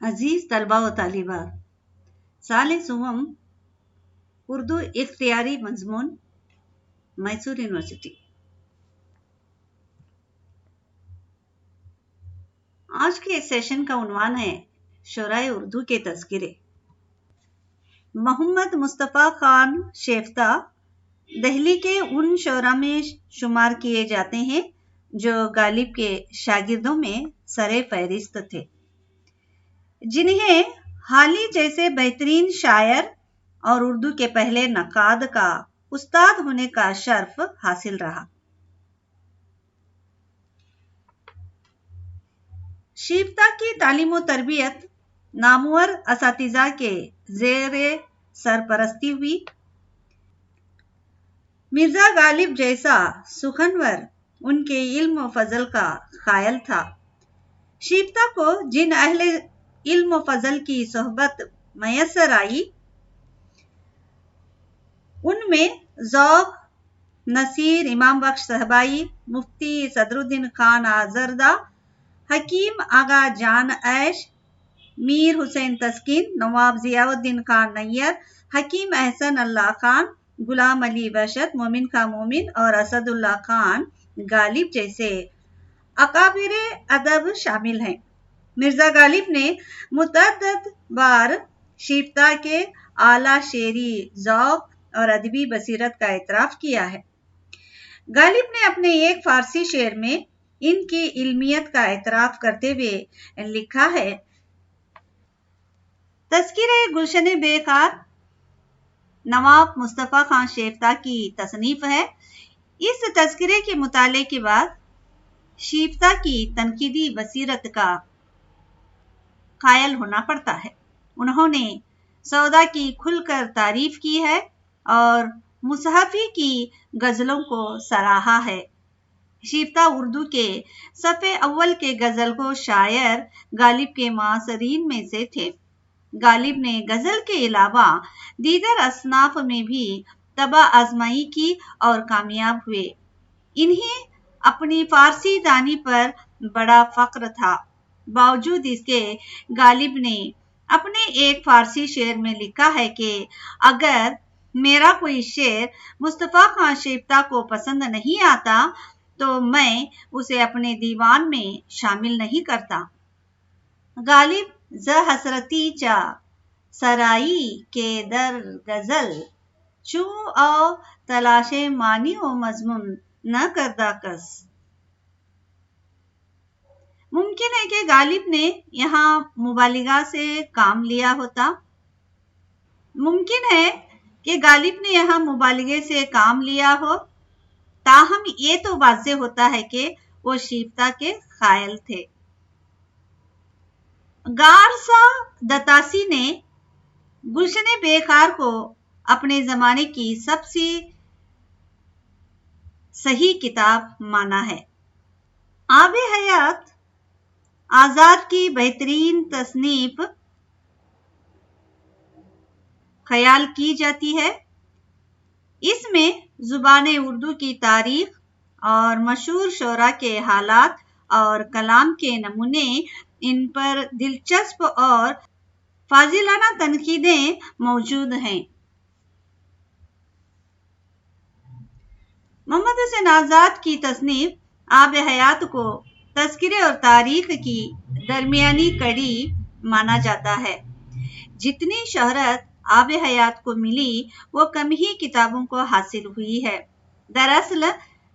عزیز طلبہ و طالبات، سال سوم اردو اختیاری مضمون، میسور یونیورسٹی۔ آج کے سیشن کا عنوان ہے شعرائے اردو کے تذکرے۔ محمد مصطفیٰ خان شیفتہ دہلی کے ان شعراء میں شمار کیے جاتے ہیں جو غالب کے شاگردوں میں سر فہرست تھے، جنہیں حالی جیسے بہترین شاعر اور اردو کے پہلے نقاد کا استاد ہونے کا شرف حاصل رہا۔ شیفتہ کی تعلیم و تربیت نامور اساتذہ کے زیر سرپرستی ہوئی۔ مرزا غالب جیسا سخنور ان کے علم و فضل کا قائل تھا۔ شیفتہ کو جن اہل علم و فضل کی صحبت میسر آئی، ان میں ذوق نصیر امام بخش صاحبائی، مفتی صدر الدین خان آزردہ، حکیم آغا جان عیش، میر حسین تسکین، نواب ضیاء الدین خان نیر، حکیم احسن اللہ خان، غلام علی بشت، مومن خان مومن اور اسد اللہ خان غالب جیسے اکابر ادب شامل ہیں۔ مرزا غالب نے متعدد بار شیفتہ کے اعلیٰ شعری ذوق اور ادبی بصیرت کا اعتراف کیا ہے۔ غالب نے اپنے ایک فارسی شعر میں ان کی علمیت کا اعتراف کرتے ہوئے لکھا ہے: تذکرہ گلشن بے خار نواب مصطفیٰ خان شیفتہ کی تصنیف ہے۔ اس تذکرے کے مطالعے کے بعد شیفتہ کی تنقیدی بصیرت کا قائل ہونا پڑتا ہے۔ انہوں نے سودا کی کھل کر تعریف کی ہے اور مصحفی کی غزلوں کو سراہا ہے۔ شیفتہ اردو کے صف اول کے غزل گو شاعر غالب کے معاصرین میں سے تھے۔ غالب نے غزل کے علاوہ دیگر اصناف میں بھی طبع آزمائی کی اور کامیاب ہوئے۔ انہیں اپنی فارسی دانی پر بڑا فخر تھا۔ باوجود اس کے غالب نے اپنے ایک فارسی شعر میں لکھا ہے کہ اگر میرا کوئی شعر مصطفیٰ خان شیفتہ کو پسند نہیں آتا تو میں اسے اپنے دیوان میں شامل نہیں کرتا۔ غالب ز حسرتی چا سرائی کے در غزل، چوں او تلاش معنی و مضمون نہ کردہ کس۔ ممکن ہے کہ غالب نے یہاں مبالغہ سے کام لیا ہوتا۔ ممکن ہے کہ غالب نے یہاں مبالغے سے کام لیا ہو، تاہم یہ تو واضح ہوتا ہے کہ وہ شیفتہ کے قائل تھے۔ گارسا دتاسی نے گلشن بے خار کو اپنے زمانے کی سب سے صحیح کتاب مانا ہے۔ آب حیات آزاد کی بہترین تصنیف خیال کی جاتی ہے۔ اس میں زبان اردو کی تاریخ اور مشہور شعراء کے حالات اور کلام کے نمونے، ان پر دلچسپ اور فاضلانہ تنقیدیں موجود ہیں۔ محمد حسین آزاد کی تصنیف آب حیات کو تذکرے اور تاریخ کی درمیانی کڑی مانا جاتا ہے۔ جتنی شہرت آب حیات کو ملی وہ کم ہی کتابوں کو حاصل ہوئی ہے۔ دراصل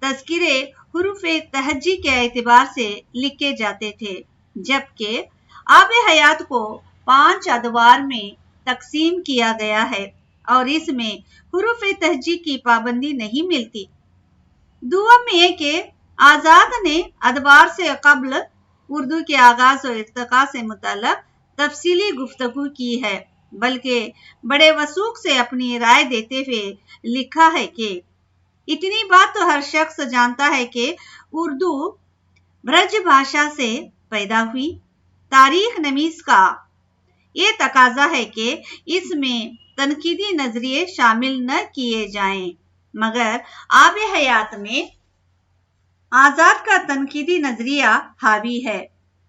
تذکرے حروف تہجی کے اعتبار سے لکھے جاتے تھے، جبکہ آب حیات کو 5 ادوار میں تقسیم کیا گیا ہے اور اس میں حروف تہجی کی پابندی نہیں ملتی۔ دوم یہ کہ آزاد نے ادوار سے قبل اردو کے آغاز و ارتقاء سے متعلق تفصیلی گفتگو کی ہے، بلکہ بڑے وثوق سے اپنی رائے دیتے ہوئے لکھا ہے کہ اتنی بات تو ہر شخص جانتا ہے کہ اردو برج بھاشا سے پیدا ہوئی۔ تاریخ نویس کا یہ تقاضا ہے کہ اس میں تنقیدی نظریے شامل نہ کیے جائیں، مگر آب حیات میں آزاد کا تنقیدی نظریہ حاوی ہے۔